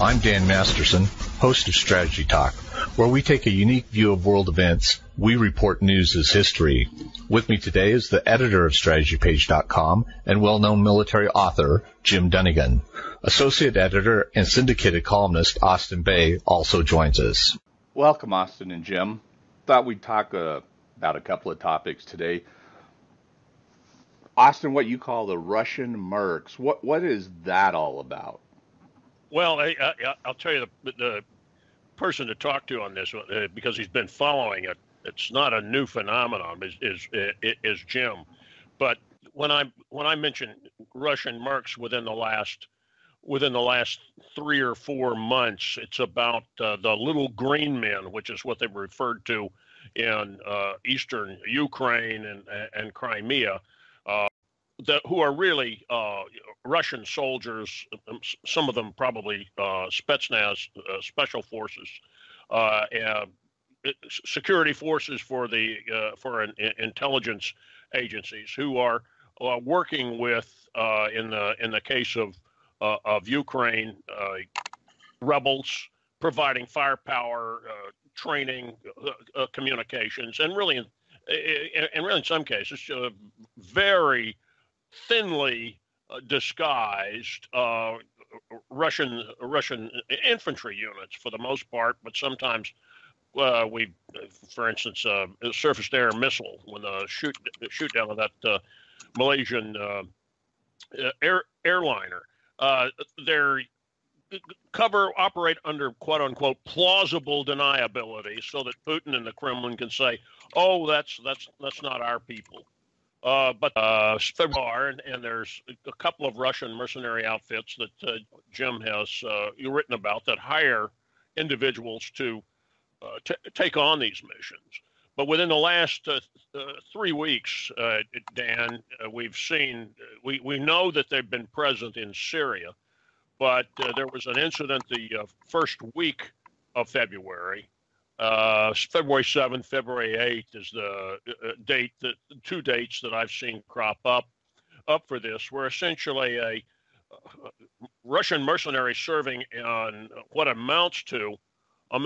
I'm Dan Masterson, host of Strategy Talk, where we take a unique view of world events. We report news as history. With me today is the editor of StrategyPage.com and well-known military author, Jim Dunnigan. Associate editor and syndicated columnist Austin Bay also joins us. Welcome, Austin and Jim. Thought we'd talk about a couple of topics today. Austin, what you call the Russian Mercs, what is that all about? Well, I'll tell you the person to talk to on this one, because he's been following it. It's not a new phenomenon. Is Jim, but when I mention Russian Mercs within the last 3 or 4 months, it's about the little green men, which is what they referred to in eastern Ukraine and Crimea. Who are really Russian soldiers, some of them probably Spetsnaz, special forces, security forces for intelligence agencies who are working with, in the case of Ukraine, rebels, providing firepower, training, communications, and really in some cases, very thinly disguised Russian infantry units for the most part, but sometimes for instance, a surface-to-air missile when the shoot down of that Malaysian airliner. Their operate under quote-unquote plausible deniability, so that Putin and the Kremlin can say, "Oh, that's not our people." But there are, and there's a couple of Russian mercenary outfits that Jim has written about that hire individuals to take on these missions. But within the last 3 weeks, Dan, we've seen, we know that they've been present in Syria, but there was an incident the first week of February. February 7th, February 8th is the two dates that I've seen crop up for this, where essentially a Russian mercenary serving on what amounts to a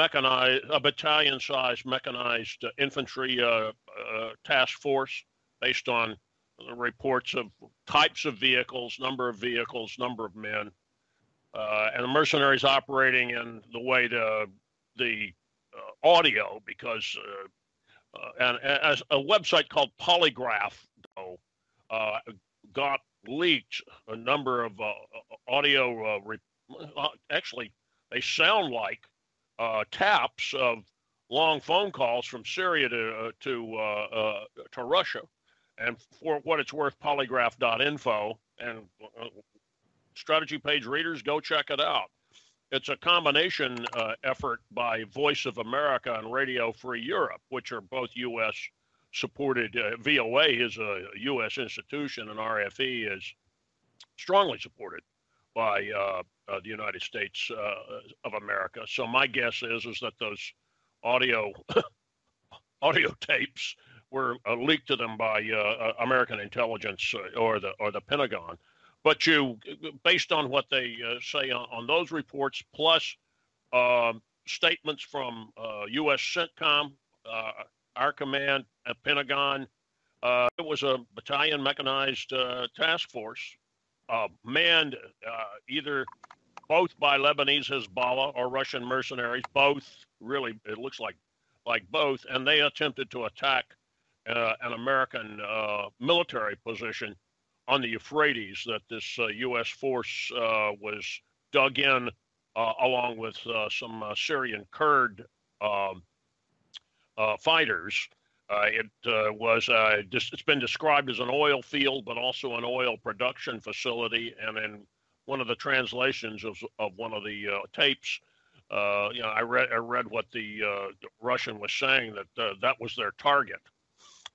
battalion-sized mechanized infantry task force, based on reports of types of vehicles, number of men, and the mercenaries operating in the way the audio, because and as a website called Polygraph got leaked a number of audio. Actually, they sound like taps of long phone calls from Syria to Russia. And for what it's worth, polygraph.info and strategy page readers, go check it out. It's a combination effort by Voice of America and Radio Free Europe, which are both U.S. supported. VOA is a U.S. institution, and RFE is strongly supported by the United States of America. So my guess is that those audio tapes were leaked to them by American intelligence or the Pentagon. But based on what they say on those reports, plus statements from U.S. CENTCOM, our command at Pentagon, it was a battalion mechanized task force, manned both by Lebanese Hezbollah or Russian mercenaries. Both, really, it looks like both, and they attempted to attack an American military position on the Euphrates that this U.S. force was dug in along with some Syrian Kurd fighters. It's been described as an oil field, but also an oil production facility. And in one of the translations of one of the tapes, I read what the Russian was saying, that was their target,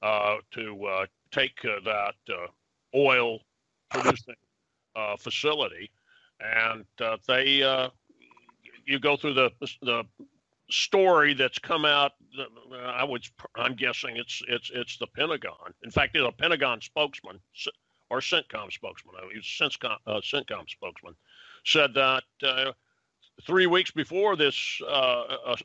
to take that oil producing facility, and you go through the story that's come out. I'm guessing it's the Pentagon. In fact, a Pentagon spokesman or CENTCOM spokesman, CENTCOM spokesman, said that 3 weeks before this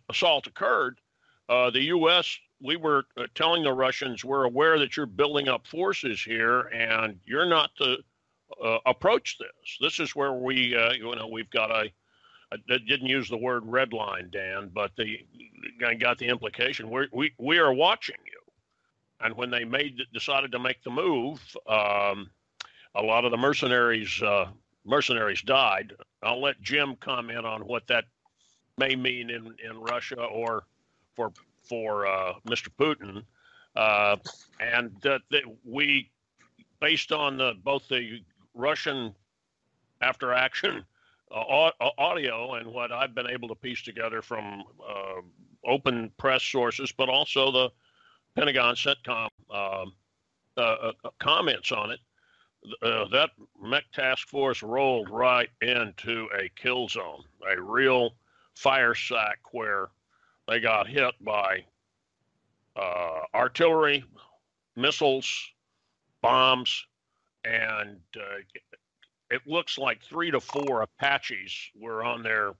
assault occurred, the U.S., we were telling the Russians, we're aware that you're building up forces here, and you're not to approach this. This is where we, we've got I didn't use the word red line, Dan, but I got the implication. We are watching you. And when they decided to make the move, a lot of the mercenaries died. I'll let Jim comment on what that may mean in Russia or for Mr. Putin, and that we, based on both the Russian after action audio and what I've been able to piece together from open press sources, but also the Pentagon CENTCOM comments on it, that mech task force rolled right into a kill zone, a real fire sack where they got hit by artillery, missiles, bombs, and it looks like 3 to 4 Apaches were on their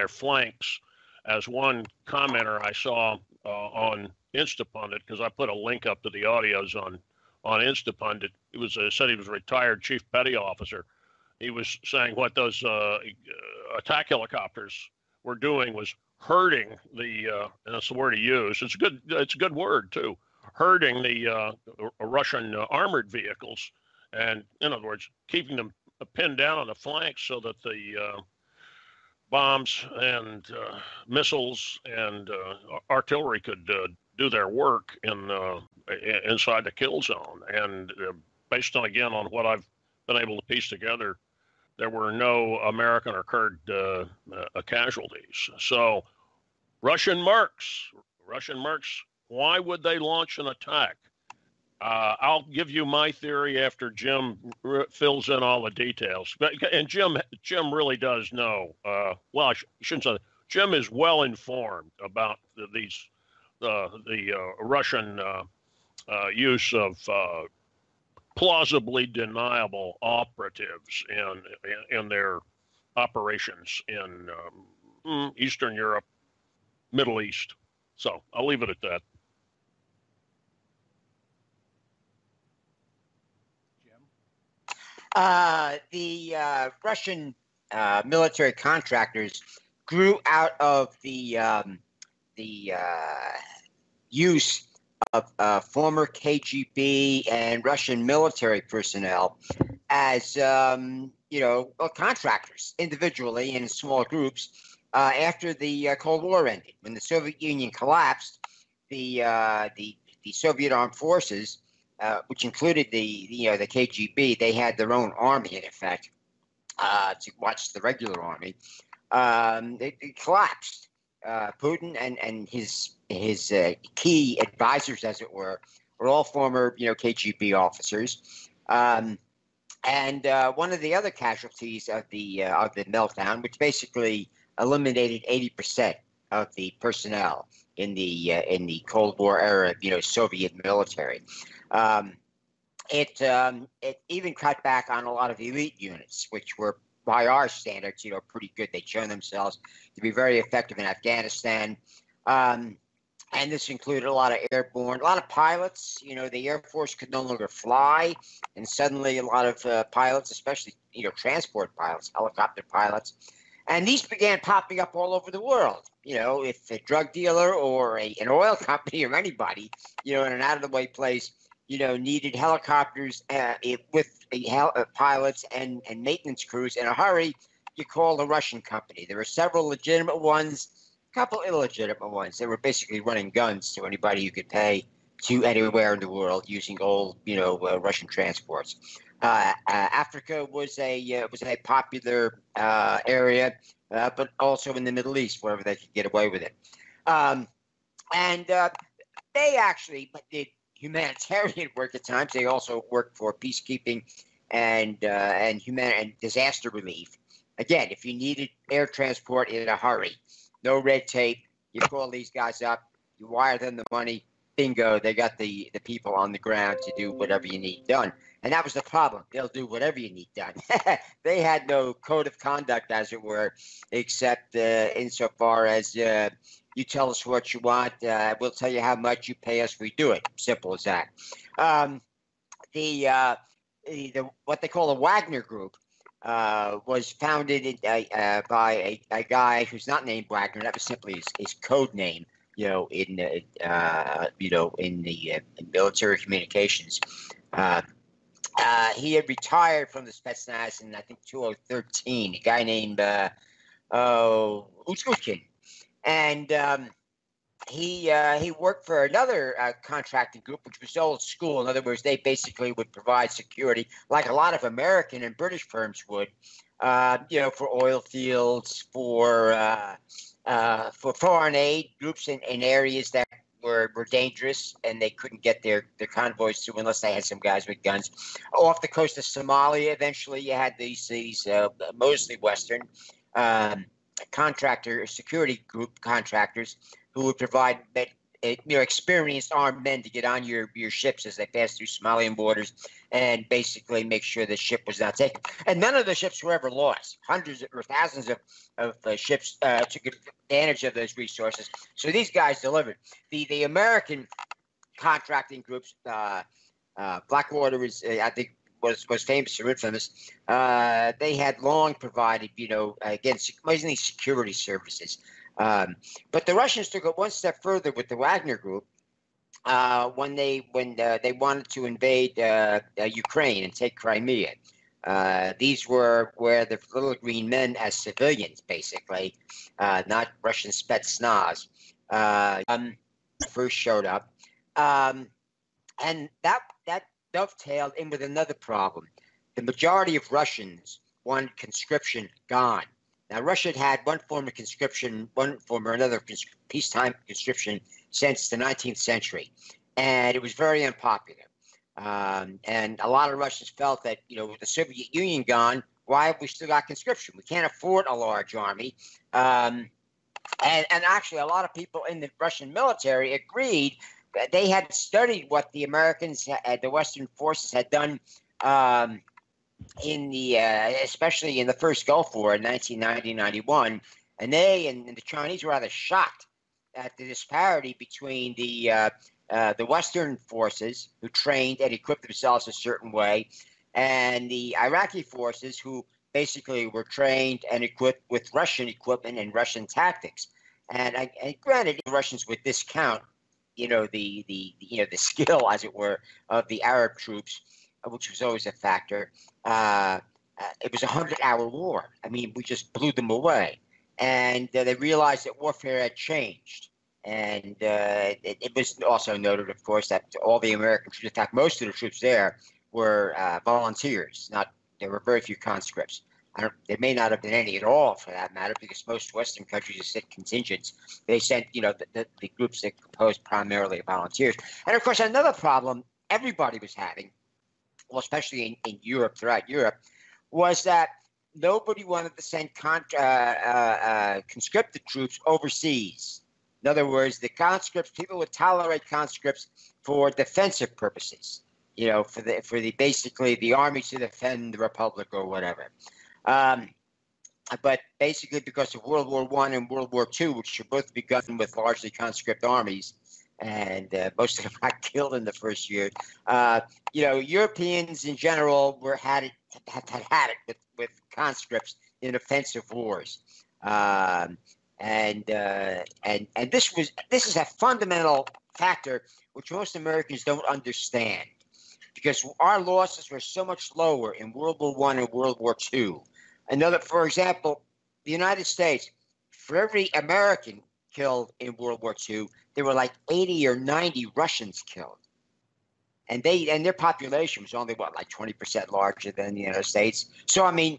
flanks, as one commenter I saw on Instapundit, because I put a link up to the audios on Instapundit. It said he was a retired chief petty officer. He was saying what those attack helicopters were doing was herding and that's the word he used. It's a good word too. Herding the Russian armored vehicles, and in other words, keeping them pinned down on the flanks so that the bombs and missiles and artillery could do their work inside the kill zone. And based on what I've been able to piece together, there were no American or Kurd casualties. So Russian Mercs, why would they launch an attack? I'll give you my theory after Jim fills in all the details. And Jim really does know. Well, I shouldn't say that. Jim is well informed about the Russian use of plausibly deniable operatives in their operations in Eastern Europe, Middle East. So I'll leave it at that. The Russian military contractors grew out of the use of former KGB and Russian military personnel as contractors individually and in small groups after the Cold War ended. When the Soviet Union collapsed, the Soviet armed forces, which included the KGB, they had their own army in effect to watch the regular army. It collapsed. Putin and his key advisors, as it were all former KGB officers. And one of the other casualties of the meltdown, which basically eliminated 80% of the personnel in the Cold War era, Soviet military. It even cut back on a lot of elite units, which were, by our standards, pretty good. They'd shown themselves to be very effective in Afghanistan. And this included a lot of airborne, a lot of pilots. The Air Force could no longer fly, and suddenly a lot of pilots, especially transport pilots, helicopter pilots, and these began popping up all over the world. If a drug dealer or an oil company or anybody, in an out-of-the-way place, needed helicopters with pilots and maintenance crews in a hurry, you call the Russian company. There were several legitimate ones, a couple illegitimate ones. They were basically running guns to anybody you could pay to anywhere in the world using old, Russian transports. Africa was a popular area, but also in the Middle East, wherever they could get away with it. And they actually did humanitarian work at times. They also worked for peacekeeping and disaster relief. Again, if you needed air transport in a hurry, no red tape, you call these guys up, you wire them the money, bingo, they got the people on the ground to do whatever you need done. And that was the problem. They'll do whatever you need done. They had no code of conduct, as it were, except insofar as you tell us what you want, we'll tell you how much, you pay us, we do it. Simple as that. The what they call the Wagner Group was founded by a guy who's not named Wagner. That was simply his code name, in the military communications. He had retired from the Spetsnaz in, I think, 2013. A guy named Ushkin. And he worked for another contracting group, which was old school. In other words, they basically would provide security, like a lot of American and British firms would, for oil fields, for foreign aid groups in areas that were dangerous and they couldn't get their convoys through unless they had some guys with guns. Off the coast of Somalia, eventually you had these mostly Western security group contractors who would provide experienced armed men to get on your ships as they pass through Somalian borders and basically make sure the ship was not taken. And none of the ships were ever lost. Hundreds or thousands of ships took advantage of those resources. So these guys delivered. The American contracting groups, Blackwater is, I think, was famous or infamous. They had long provided, again, mainly security services. But the Russians took it one step further with the Wagner Group when they wanted to invade Ukraine and take Crimea. These were where the little green men, as civilians, basically, not Russian Spetsnaz, first showed up, and that dovetailed in with another problem. The majority of Russians wanted conscription gone. Now, Russia had one form of conscription, one form or another peacetime conscription since the 19th century, and it was very unpopular. And a lot of Russians felt that, with the Soviet Union gone, why have we still got conscription? We can't afford a large army. And actually, a lot of people in the Russian military agreed that they had studied what the Americans, the Western forces had done especially in the first Gulf War in 1990-91, and they and the Chinese were rather shocked at the disparity between the Western forces, who trained and equipped themselves a certain way, and the Iraqi forces, who basically were trained and equipped with Russian equipment and Russian tactics. And granted, the Russians would discount, the skill, as it were, of the Arab troops, which was always a factor. It was a 100-hour war. I mean, we just blew them away. And they realized that warfare had changed. And it was also noted, of course, that all the American troops, in fact, most of the troops there were volunteers. There were very few conscripts. There may not have been any at all, for that matter, because most Western countries just sent contingents. They sent, the groups that composed primarily of volunteers. And, of course, another problem everybody was having, well, especially in Europe, throughout Europe, was that nobody wanted to send conscripted troops overseas. In other words, the conscripts, people would tolerate conscripts for defensive purposes, for the basically the army to defend the republic or whatever. But basically, because of World War I and World War II, which should both begun with largely conscript armies, and most of them got killed in the first year. Europeans in general had it with conscripts in offensive wars, and this is a fundamental factor which most Americans don't understand, because our losses were so much lower in World War I and World War II. For example, the United States, for every American killed in World War II, there were like 80 or 90 Russians killed. And their population was only, 20% larger than the United States. So, I mean,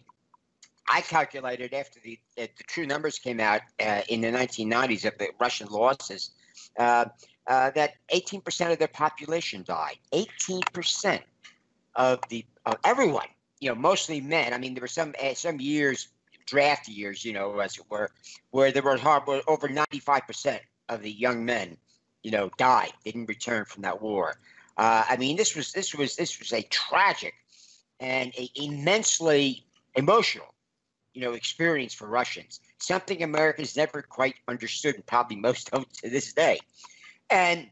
I calculated after the true numbers came out in the 1990s of the Russian losses, that 18% of their population died. 18% of everyone, mostly men. I mean, there were some years, draft years, as it were, where there were over 95% of the young men, died, didn't return from that war. I mean, this was a tragic and a immensely emotional, experience for Russians. Something Americans never quite understood, and probably most don't to this day. And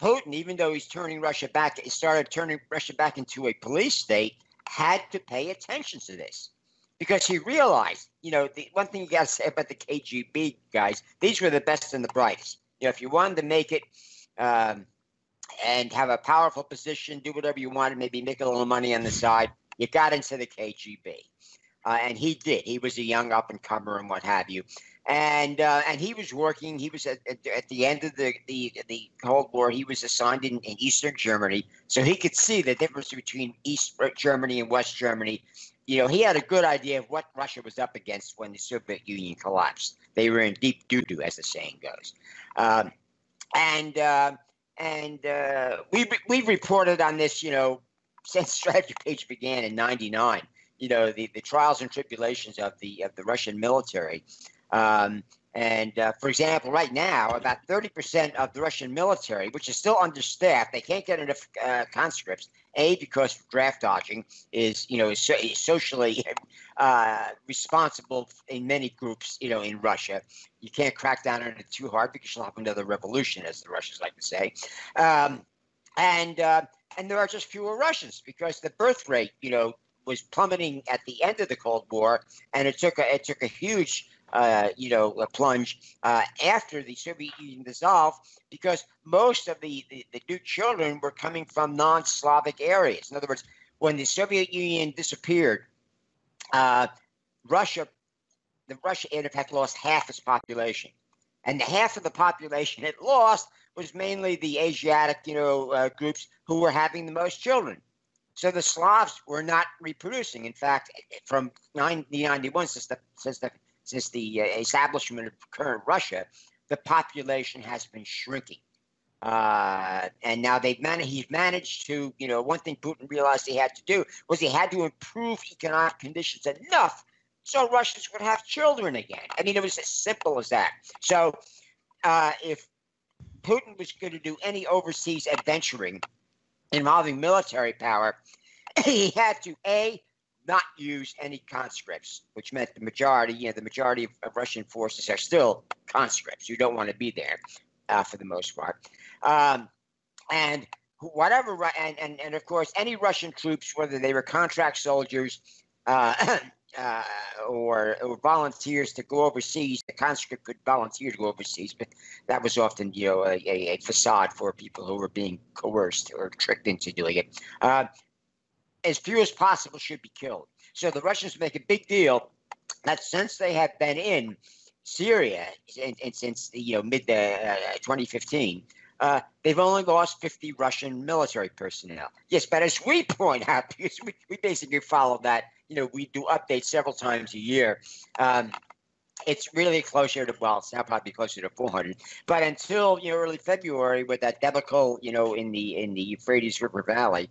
Putin, even though he started turning Russia back into a police state, had to pay attention to this because he realized, the one thing you got to say about the KGB guys, these were the best and the brightest. If you wanted to make it and have a powerful position, do whatever you wanted, maybe make a little money on the side, you got into the KGB. And he did. He was a young up-and-comer and what have you. And he was working. He was at the end of the Cold War. He was assigned in Eastern Germany, so he could see the difference between East Germany and West Germany. He had a good idea of what Russia was up against when the Soviet Union collapsed. They were in deep doo-doo, as the saying goes. We've reported on this, since Strategy Page began in '99. The trials and tribulations of the Russian military. For example, right now, about 30% of the Russian military, which is still understaffed, they can't get enough conscripts. Because draft dodging is socially responsible in many groups, in Russia. You can't crack down on it too hard because you'll have another revolution, as the Russians like to say. And there are just fewer Russians because the birth rate, was plummeting at the end of the Cold War, and it took a huge a plunge after the Soviet Union dissolved, because most of the new children were coming from non-Slavic areas. In other words, when the Soviet Union disappeared, Russia in effect lost half its population, and the half of the population it lost was mainly the Asiatic groups who were having the most children. So the Slavs were not reproducing. In fact, from 1991, since the establishment of current Russia, the population has been shrinking. And now he's managed to, one thing Putin realized he had to do was he had to improve economic conditions enough so Russians would have children again. I mean, it was as simple as that. So if Putin was going to do any overseas adventuring involving military power, he had to, not use any conscripts, which meant the majority of Russian forces are still conscripts. You don't want to be there for the most part. And of course, any Russian troops, whether they were contract soldiers or volunteers to go overseas, the conscript could volunteer to go overseas, but that was often, a facade for people who were being coerced or tricked into doing it. As few as possible should be killed. So the Russians make a big deal that since they have been in Syria and since mid 2015, they've only lost 50 Russian military personnel. Yes, but as we point out, because we basically follow that, we do updates several times a year. It's really closer to, it's now probably closer to 400. But until early February, with that debacle, in the Euphrates River Valley,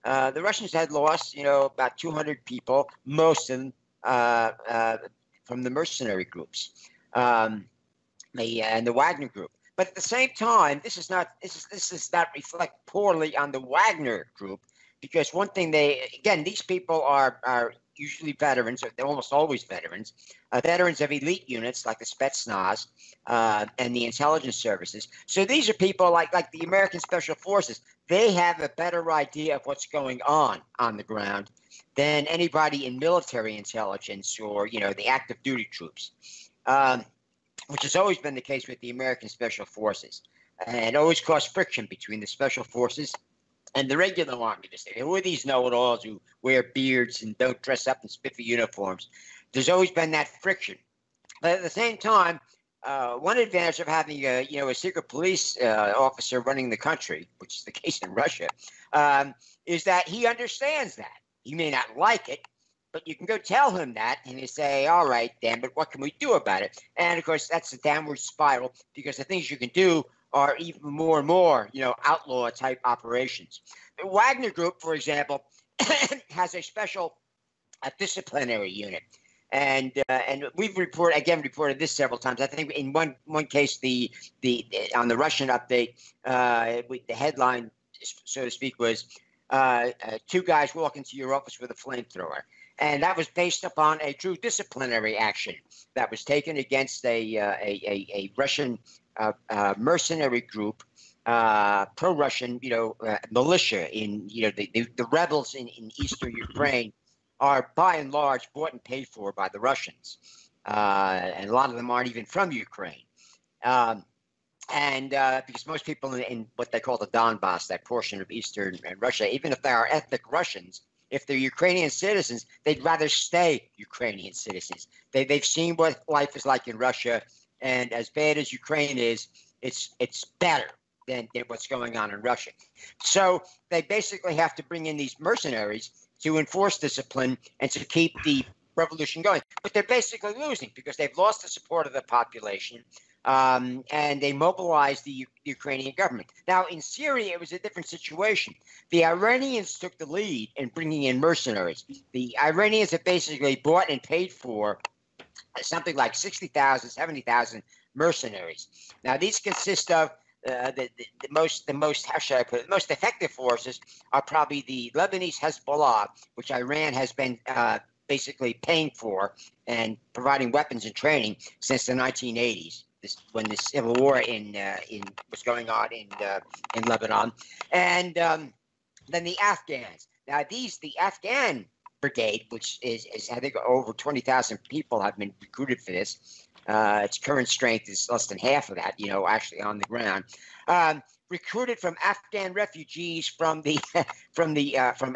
the Russians had lost, about 200 people, most of them from the mercenary groups, and the Wagner group. But at the same time, this does not reflect poorly on the Wagner group, because one thing these people are usually veterans, or they're almost always veterans of elite units like the Spetsnaz and the intelligence services. So these are people like the American Special Forces. They have a better idea of what's going on the ground than anybody in military intelligence or, the active duty troops, which has always been the case with the American Special Forces. And it always caused friction between the Special Forces and the regular army. Who are these know-it-alls who wear beards and don't dress up in spiffy uniforms? There's always been that friction. But at the same time, one advantage of having a secret police officer running the country, which is the case in Russia, is that he understands that. He may not like it, but you can go tell him that, and you say, all right, then, but what can we do about it? And, of course, that's a downward spiral, because the things you can do are even more and more, outlaw-type operations. The Wagner Group, for example, has a special disciplinary unit. And we've reported this several times. I think in one case, on the Russian update, the headline so to speak, was two guys walk into your office with a flamethrower. And that was based upon a true disciplinary action that was taken against a Russian mercenary group, pro-Russian, militia in, the rebels in eastern Ukraine are by and large bought and paid for by the Russians. And a lot of them aren't even from Ukraine. Because most people in what they call the Donbass, that portion of eastern Russia, even if they are ethnic Russians, if they're Ukrainian citizens, they'd rather stay Ukrainian citizens. They've seen what life is like in Russia, and as bad as Ukraine is, it's better than what's going on in Russia. So they basically have to bring in these mercenaries to enforce discipline and to keep the revolution going. But they're basically losing because they've lost the support of the population. And they mobilized the Ukrainian government. Now, in Syria, it was a different situation. The Iranians took the lead in bringing in mercenaries. The Iranians have basically bought and paid for something like 60,000, 70,000 mercenaries. Now, these consist of the most, how should I put it, the most effective forces are probably the Lebanese Hezbollah, which Iran has been basically paying for and providing weapons and training since the 1980s. When the civil war was going on in Lebanon, and then the Afghans. Now the Afghan brigade, which is I think over 20,000 people have been recruited for this. Its current strength is less than half of that, actually on the ground. Recruited from Afghan refugees from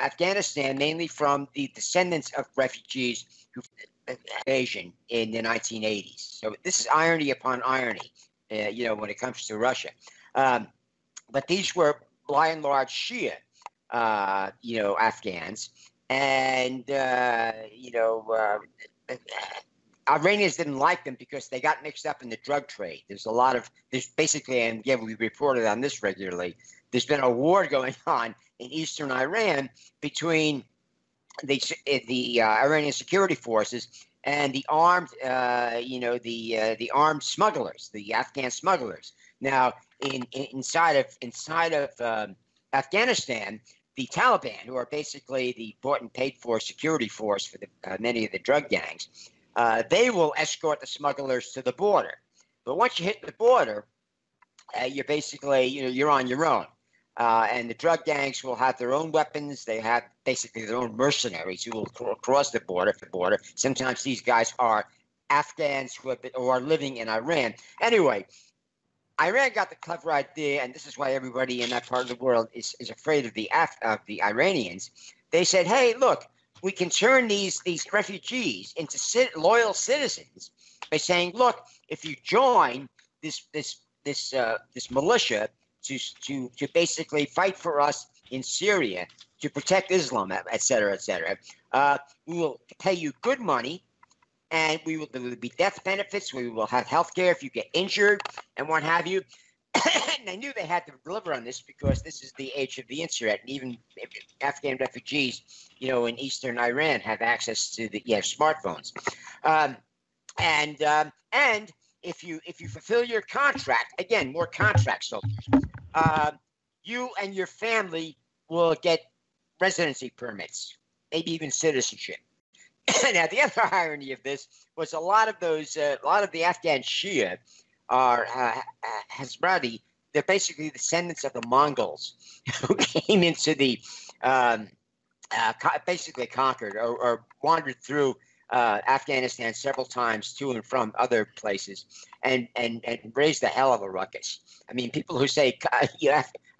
Afghanistan, mainly from the descendants of refugees who invasion in the 1980s. So this is irony upon irony, when it comes to Russia. But these were by and large Shia, Afghans, and Iranians didn't like them because they got mixed up in the drug trade. There's basically, and again, we reported on this regularly, there's been a war going on in eastern Iran between the Iranian security forces and the armed, the armed smugglers, the Afghan smugglers. Now, inside of Afghanistan, the Taliban, who are basically the bought and paid for security force for many of the drug gangs, they will escort the smugglers to the border. But once you hit the border, you're basically, you're on your own. And the drug gangs will have their own weapons. They have basically their own mercenaries who will cross the border. Sometimes these guys are Afghans who are living in Iran. Anyway, Iran got the clever idea, and this is why everybody in that part of the world is afraid of the Iranians. They said, "Hey, look, we can turn these refugees into loyal citizens by saying, look, if you join this militia." To basically fight for us in Syria, to protect Islam, et cetera, we will pay you good money, and there will be death benefits. We will have health care if you get injured and what have you. And they knew they had to deliver on this because this is the age of the internet, and even Afghan refugees, in eastern Iran have access to the smartphones, and if you fulfill your contract, again, more contract soldiers, you and your family will get residency permits, maybe even citizenship. Now, the other irony of this was a lot of the Afghan Shia are Hazrati. They're basically descendants of the Mongols who came into the basically conquered or wandered through Afghanistan several times to and from other places, and raised the hell of a ruckus. I mean, people who say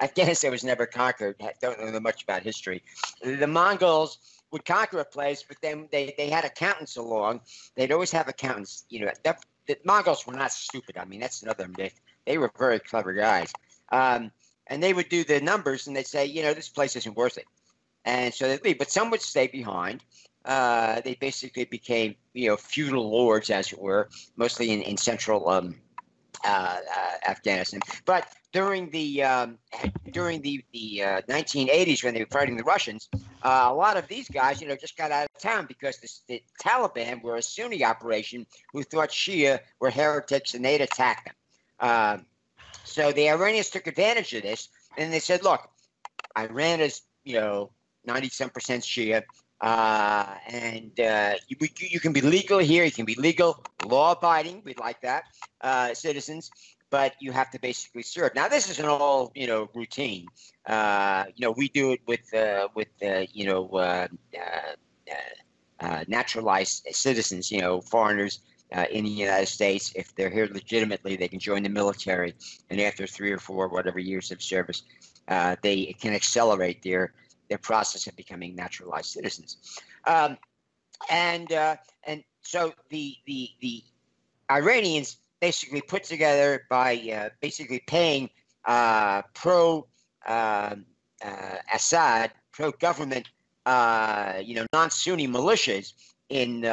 Afghanistan was never conquered don't know much about history. The Mongols would conquer a place, but then they had accountants along. They'd always have accountants. The Mongols were not stupid. I mean, that's another myth. They were very clever guys, and they would do the numbers, and they'd say, this place isn't worth it, and so they'd leave. But some would stay behind. They basically became, feudal lords, as it were, mostly in central Afghanistan. But during the 1980s, when they were fighting the Russians, a lot of these guys, just got out of town because the Taliban were a Sunni operation who thought Shia were heretics and they'd attack them. So the Iranians took advantage of this, and they said, look, Iran is, 90-some% Shia. And you can be legal here. You can be legal, law-abiding. We'd like that, citizens. But you have to basically serve. Now, this isn't all, routine. We do it with naturalized citizens, foreigners in the United States. If they're here legitimately, they can join the military. And after 3 or 4, whatever years of service, they can accelerate their process of becoming naturalized citizens. And so the Iranians basically put together by basically paying pro Assad, pro government, non-Sunni militias in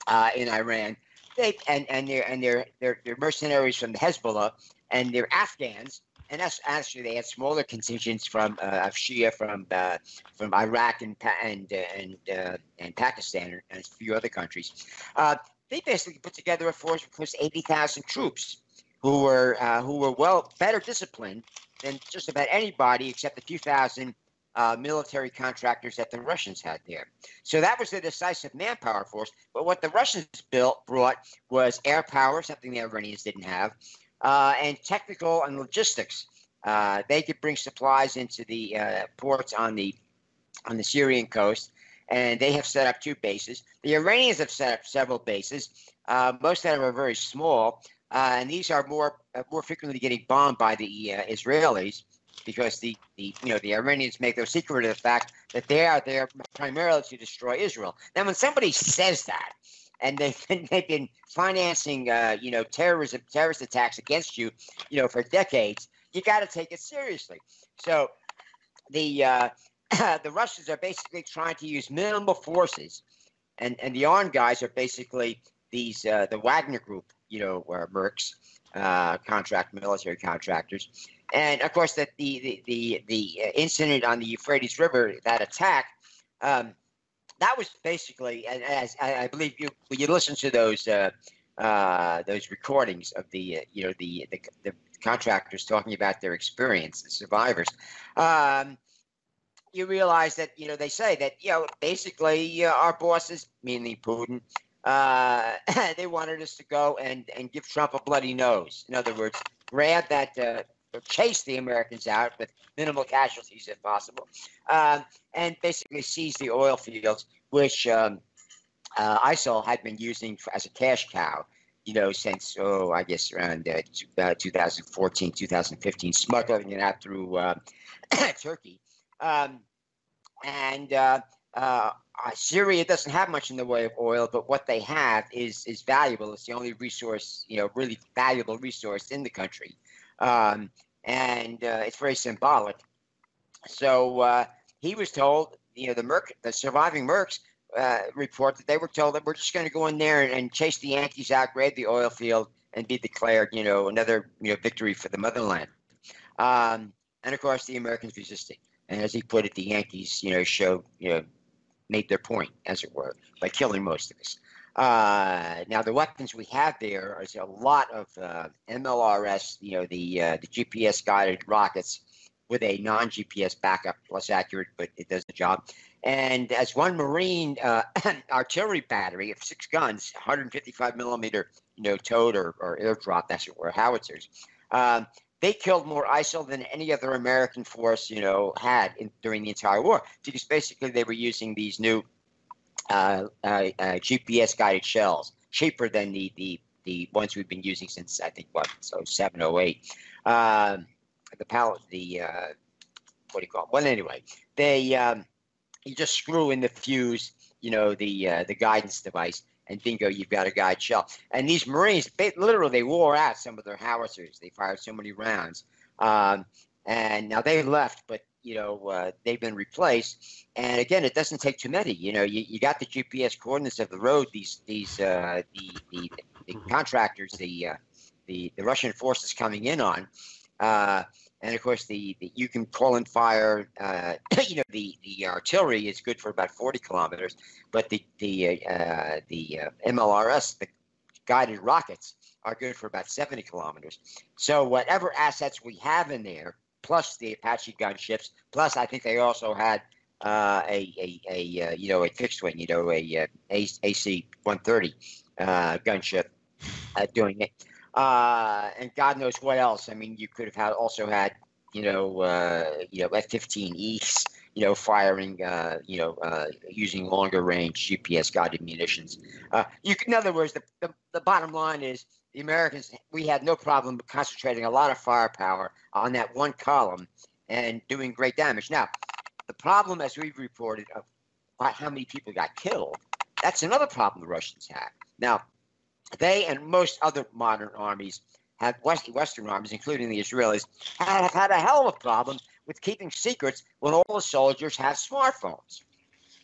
Iran. They're mercenaries from the Hezbollah, and they're Afghans. And that's actually they had smaller contingents from of Shia from Iraq and Pakistan and a few other countries. They basically put together a force of close to 80,000 troops who were better disciplined than just about anybody except a few thousand military contractors that the Russians had there. So that was the decisive manpower force. But what the Russians brought was air power, something the Iranians didn't have, and technical and logistics. They could bring supplies into the ports on the Syrian coast, and they have set up 2 bases. The Iranians have set up several bases. Most of them are very small, and these are more frequently getting bombed by the Israelis because the Iranians make no secret of the fact that they are there primarily to destroy Israel. Now, when somebody says that, and they've been financing, terrorist attacks against you, for decades, you got to take it seriously. So the Russians are basically trying to use minimal forces, and the armed guys are basically these the Wagner Group, Mercs, military contractors, and of course that the incident on the Euphrates River, that attack. That was basically, as I believe you listen to those recordings of the contractors talking about their experience, the survivors. You realize that they say that basically our bosses, meaning Putin, they wanted us to go and give Trump a bloody nose. In other words, grab that. Chase the Americans out with minimal casualties if possible, and basically seize the oil fields, which ISIL had been using as a cash cow, since, I guess around 2014, 2015, smuggling it out through Turkey. Syria doesn't have much in the way of oil, but what they have is valuable. It's the only resource, really valuable resource in the country. And it's very symbolic. So he was told, the surviving Mercs report that they were told that we're just going to go in there and chase the Yankees out, grab the oil field, and be declared, another victory for the motherland. And of course, the Americans resisted. And as he put it, the Yankees, made their point, as it were, by killing most of us. Now, the weapons we have there is a lot of MLRS, the GPS-guided rockets with a non-GPS backup, less accurate, but it does the job. And as one Marine artillery battery of 6 guns, 155 millimeter, towed or airdrop, that's what were howitzers. They killed more ISIL than any other American force, had during the entire war, because basically they were using these new GPS guided shells, cheaper than the ones we've been using since I think 07, 08. What do you call it? Well, anyway, they you just screw in the fuse, the guidance device, and bingo, you've got a guide shell. And these Marines, they wore out some of their howitzers. They fired so many rounds, and now they left, but they've been replaced. And again, it doesn't take too many. You got the GPS coordinates of the road. The contractors, the Russian forces coming in on, and of course you can call and fire. The artillery is good for about 40 kilometers, but the MLRS, the guided rockets, are good for about 70 kilometers. So whatever assets we have in there, plus the Apache gunships. Plus, I think they also had a fixed wing, a AC-130 gunship doing it, and God knows what else. I mean, you could have also had F-15Es, firing, using longer range GPS guided munitions. In other words, the bottom line is the Americans, we had no problem concentrating a lot of firepower on that one column and doing great damage. Now, the problem, as we've reported, of how many people got killed, that's another problem the Russians had. Now, they and most other modern armies, Western armies, including the Israelis, have had a hell of a problem with keeping secrets when all the soldiers have smartphones.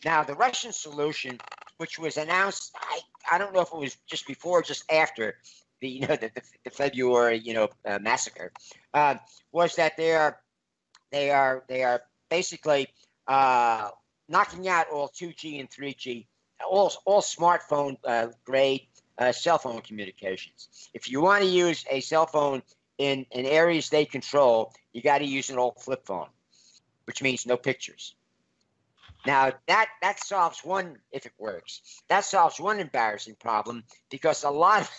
Now, the Russian solution, which was announced, I don't know if it was just before or just after the February massacre, was that they are basically knocking out all 2G and 3G, all smartphone grade cell phone communications. If you want to use a cell phone in areas they control, you got to use an old flip phone, which means no pictures. Now, that solves one, if it works, that solves one embarrassing problem, because a lot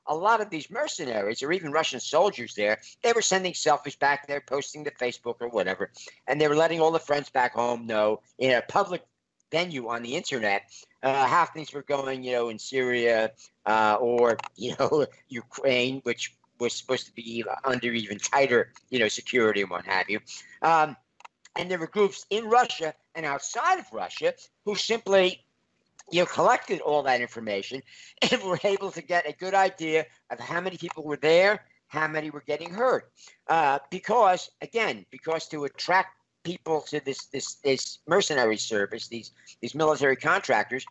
of these mercenaries, or even Russian soldiers there, they were sending selfies back there, posting to Facebook or whatever, and they were letting all the friends back home know in a public venue on the internet how things were going, in Syria or Ukraine, which was supposed to be under even tighter, security and what have you. And there were groups in Russia and outside of Russia who simply, collected all that information and were able to get a good idea of how many people were there, how many were getting hurt. Because to attract people to this mercenary service, these military contractors,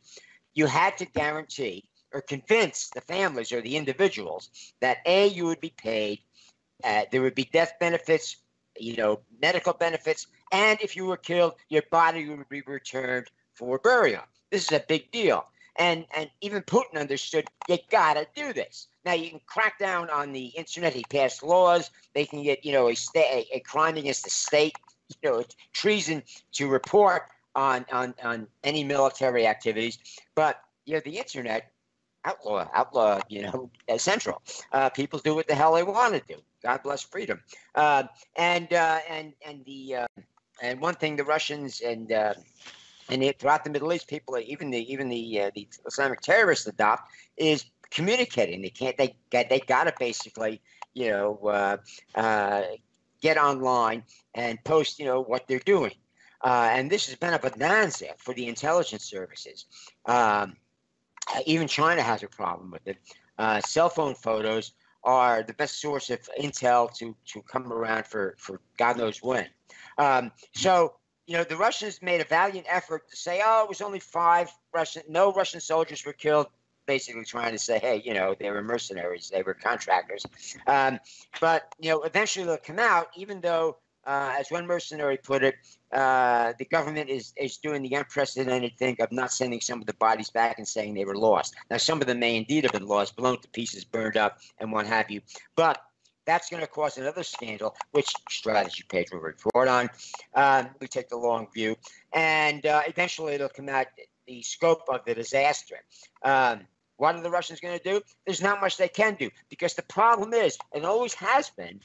you had to guarantee or convince the families or the individuals that you would be paid, there would be death benefits, medical benefits, and if you were killed, your body would be returned for burial. This is a big deal. And even Putin understood, you got to do this. Now, you can crack down on the internet. He passed laws. They can get, a crime against the state, treason to report on any military activities. But, the internet, outlaw, central. People do what the hell they want to do. God bless freedom. And one thing the Russians and throughout the Middle East, people, even the Islamic terrorists adopt is communicating. They got to basically, get online and post, what they're doing. And this has been a bonanza for the intelligence services. Even China has a problem with it. Cell phone photos are the best source of intel to come around for God knows when. So, the Russians made a valiant effort to say, it was only no Russian soldiers were killed, basically trying to say, hey, they were mercenaries, they were contractors. But, eventually they'll come out, even though, as one mercenary put it, the government is doing the unprecedented thing of not sending some of the bodies back and saying they were lost. Now, some of them may indeed have been lost, blown to pieces, burned up, and what have you. But that's going to cause another scandal, which Strategy Page will report on. We take the long view. And eventually it'll come out the scope of the disaster. What are the Russians going to do? There's not much they can do, because the problem is, and always has been,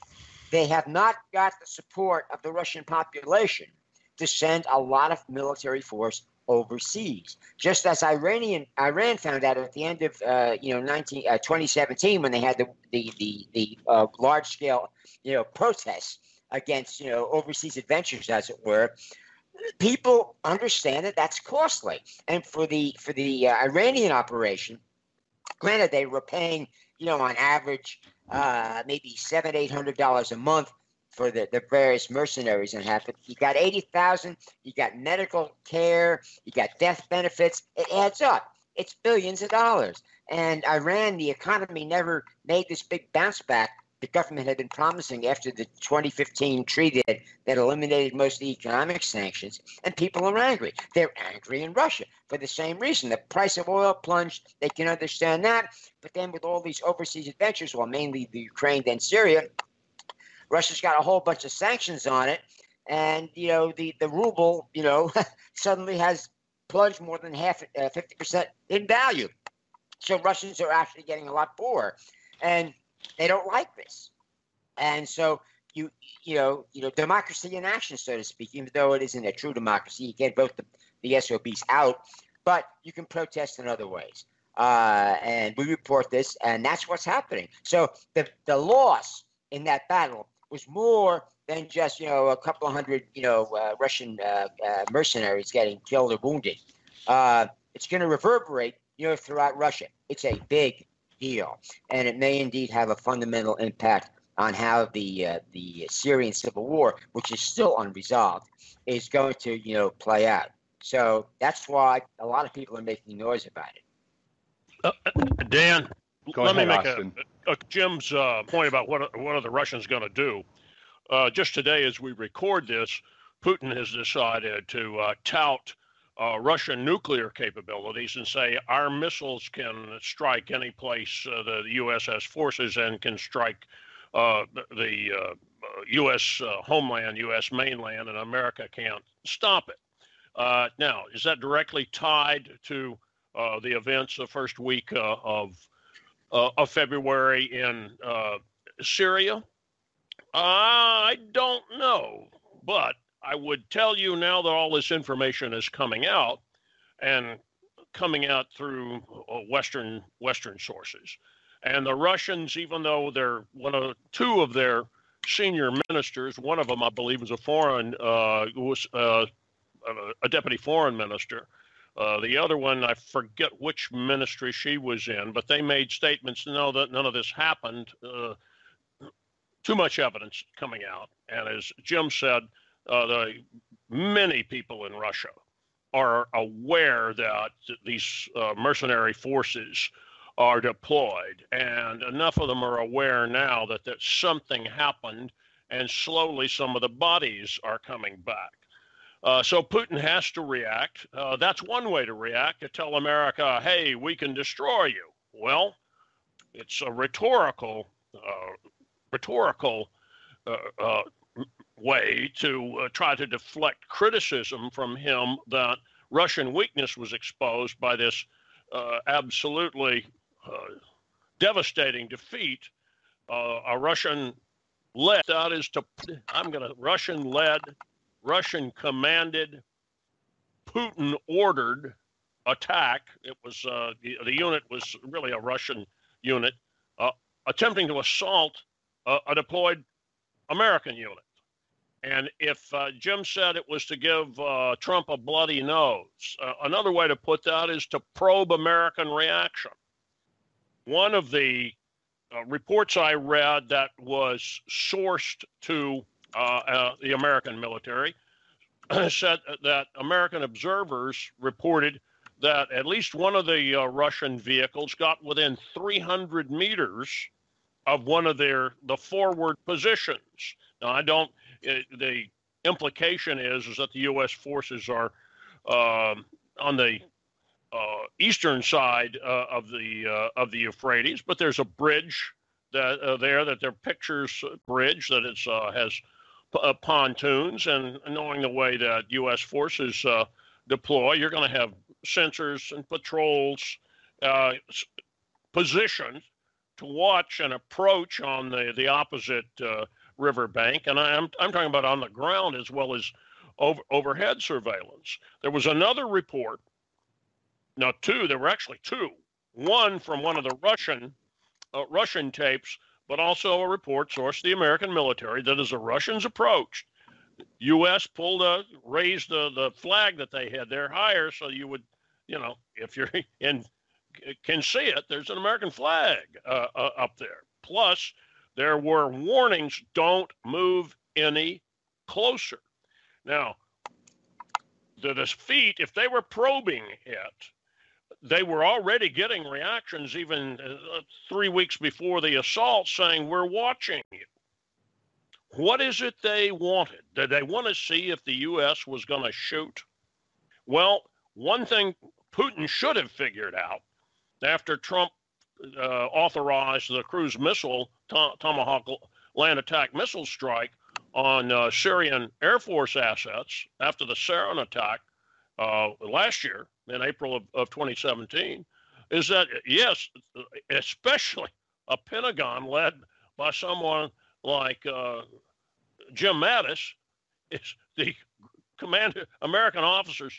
they have not got the support of the Russian population to send a lot of military force overseas. Just as Iran found out at the end of 2017, when they had the large scale protests against overseas adventures, as it were. People understand that that's costly, and for the Iranian operation, granted they were paying on average maybe $700-800 a month for the various mercenaries and half. But you got 80,000, you got medical care, you got death benefits. It adds up. It's billions of dollars. And Iran, the economy never made this big bounce back the government had been promising after the 2015 treaty that eliminated most of the economic sanctions, and people are angry. They're angry in Russia for the same reason. The price of oil plunged. They can understand that. But then with all these overseas adventures, well, mainly the Ukraine, then Syria, Russia's got a whole bunch of sanctions on it, and the ruble suddenly has plunged more than 50% in value. So Russians are actually getting a lot poorer, and they don't like this. And so democracy in action, so to speak, even though it isn't a true democracy, you can't vote the SOBs out, but you can protest in other ways. And we report this, and that's what's happening. So the loss in that battle was more than just a couple of hundred Russian mercenaries getting killed or wounded. It's going to reverberate throughout Russia. It's a big deal, and it may indeed have a fundamental impact on how the Syrian civil war, which is still unresolved, is going to play out. So that's why a lot of people are making noise about it. Dan, let me make Austin. a Jim's point about what are the Russians going to do. Just today, as we record this, Putin has decided to tout Russian nuclear capabilities and say our missiles can strike any place the U.S. has forces and can strike the U.S. homeland, U.S. mainland, and America can't stop it. Now, is that directly tied to the events the first week of February in Syria? I don't know, but I would tell you now that all this information is coming out, and coming out through Western sources. And the Russians, even though they're two of their senior ministers, one of them I believe was a deputy foreign minister. The other one, I forget which ministry she was in, but they made statements that none of this happened. Too much evidence coming out. And as Jim said, many people in Russia are aware that these mercenary forces are deployed. And enough of them are aware now that something happened, and slowly some of the bodies are coming back. So Putin has to react. That's one way to react, to tell America, hey, we can destroy you. Well, it's a rhetorical way to try to deflect criticism from him that Russian weakness was exposed by this absolutely devastating defeat. A Russian-led, that is to, Russian-led, Russian-commanded, Putin-ordered attack. It was the unit was really a Russian unit attempting to assault a deployed American unit. And if Jim said it was to give Trump a bloody nose, another way to put that is to probe American reaction. One of the reports I read that was sourced to the American military said that American observers reported that at least one of the Russian vehicles got within 300 meters of one of the forward positions. Now, the implication is that the U.S. forces are on the eastern side of the Euphrates, but there's a bridge that their pictures bridge that has pontoons, and knowing the way that U.S. forces deploy, you're going to have sensors and patrols positioned to watch and approach on the opposite riverbank, and I'm talking about on the ground as well as overhead surveillance. There was another report. Now, there were actually two. One from one of the Russian tapes, but also a report sourced to the American military that as the Russians approached, U.S. raised the flag that they had there higher, so you would, if you're in, can see it, there's an American flag up there. Plus, there were warnings, don't move any closer. Now, the defeat, if they were probing it, they were already getting reactions even 3 weeks before the assault saying, we're watching you. What is it they wanted? Did they want to see if the U.S. was going to shoot? Well, one thing Putin should have figured out after Trump authorized the cruise missile Tomahawk land attack missile strike on Syrian Air Force assets after the sarin attack last year in April of 2017 is that, yes, especially a Pentagon led by someone like Jim Mattis, is the American officers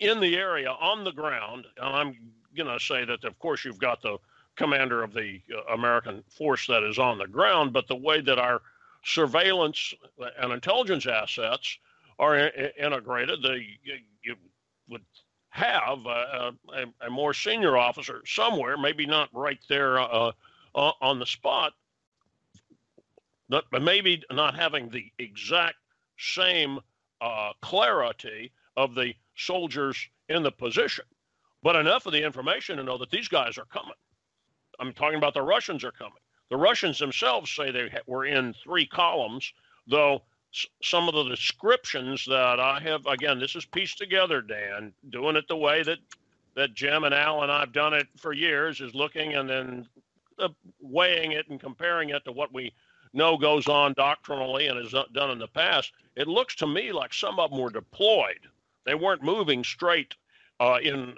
in the area on the ground. And I'm going to say that, of course, you've got the commander of the American force that is on the ground, but the way that our surveillance and intelligence assets are integrated, you would have a more senior officer somewhere, maybe not right there on the spot, but maybe not having the exact same clarity of the soldiers in the position, but enough of the information to know that these guys are coming. I'm talking about the Russians are coming. The Russians themselves say they were in 3 columns, though some of the descriptions that I have, again, this is pieced together, Dan, doing it the way that Jim and Al and I've done it for years, is looking and then weighing it and comparing it to what we know goes on doctrinally and is done in the past. It looks to me like some of them were deployed. They weren't moving straight in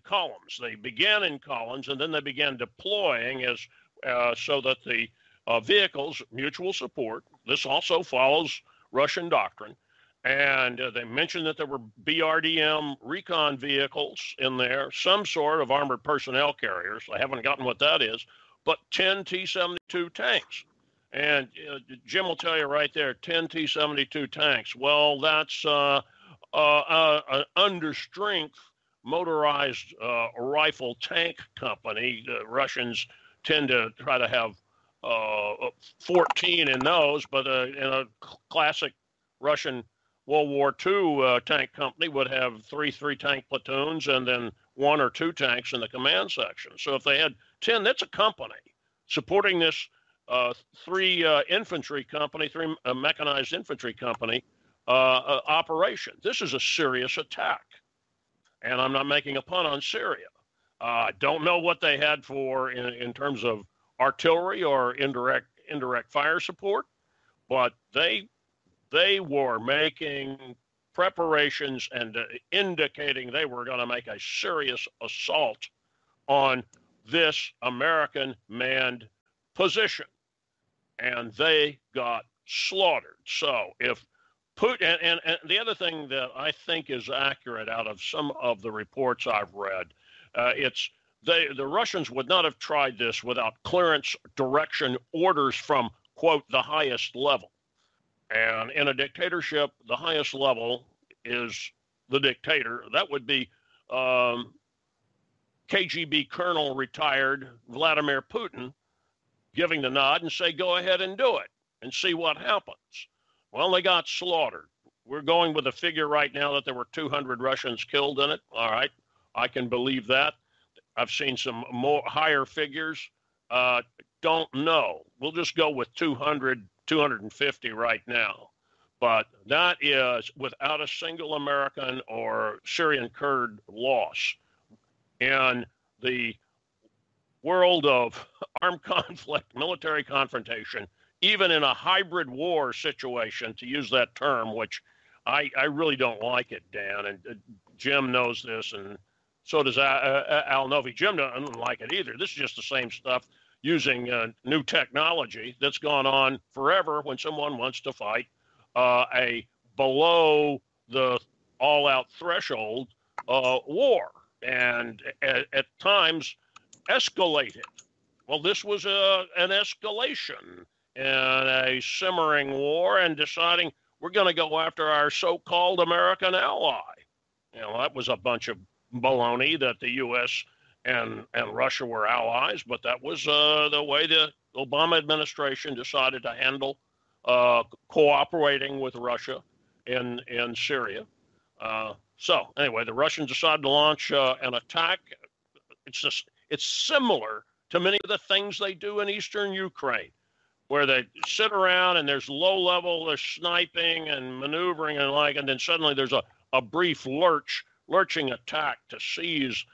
columns. They began in columns and then they began deploying so that the vehicles, mutual support. This also follows Russian doctrine. And they mentioned that there were BRDM recon vehicles in there, some sort of armored personnel carriers. I haven't gotten what that is, but 10 T-72 tanks. And Jim will tell you right there, 10 T-72 tanks. Well, that's an understrength motorized rifle tank company. The Russians tend to try to have 14 in those, but in a classic Russian World War II tank company would have three tank platoons and then 1 or 2 tanks in the command section. So if they had 10, that's a company supporting this 3 infantry company, 3 mechanized infantry company operation. This is a serious attack. And I'm not making a pun on Syria. I don't know what they had for in terms of artillery or indirect fire support, but they were making preparations and indicating they were going to make a serious assault on this American manned position, and they got slaughtered. So if Putin, and the other thing that I think is accurate out of some of the reports I've read, the Russians would not have tried this without clearance, direction, orders from, quote, the highest level. And in a dictatorship, the highest level is the dictator. That would be KGB Colonel retired Vladimir Putin giving the nod and say, go ahead and do it and see what happens. Well, they got slaughtered. We're going with a figure right now that there were 200 Russians killed in it. All right, I can believe that. I've seen some more higher figures. Don't know. We'll just go with 200, 250 right now. But that is without a single American or Syrian Kurd loss. In the world of armed conflict, military confrontation, even in a hybrid war situation, to use that term, which I really don't like it, Dan, and Jim knows this, and so does Al Novi. Jim doesn't like it either. This is just the same stuff using new technology that's gone on forever when someone wants to fight a below the all-out threshold war, and at times escalated. Well, this was an escalation and a simmering war, and deciding we're going to go after our so-called American ally. You know, that was a bunch of baloney that the U.S. and Russia were allies, but that was the way the Obama administration decided to handle cooperating with Russia in Syria. So anyway, the Russians decided to launch an attack. It's similar to many of the things they do in eastern Ukraine, where they sit around and there's low level, there's sniping and maneuvering and then suddenly there's a brief lurching attack to seize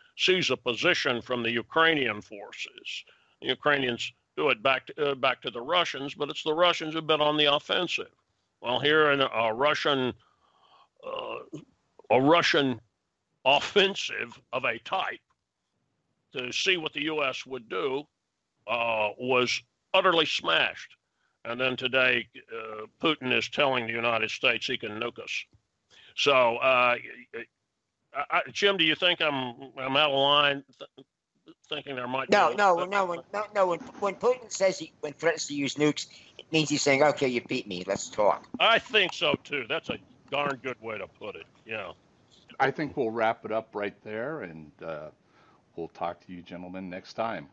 a position from the Ukrainian forces. The Ukrainians do it back to the Russians, but it's the Russians who've been on the offensive. Well, here in a Russian offensive of a type to see what the U.S. would do was utterly smashed. And then today, Putin is telling the United States he can nuke us. So, Jim, do you think I'm out of line thinking there might be? No. When Putin when threatens to use nukes, it means he's saying, "Okay, you beat me. Let's talk." I think so too. That's a darn good way to put it. Yeah. I think we'll wrap it up right there, and we'll talk to you gentlemen next time.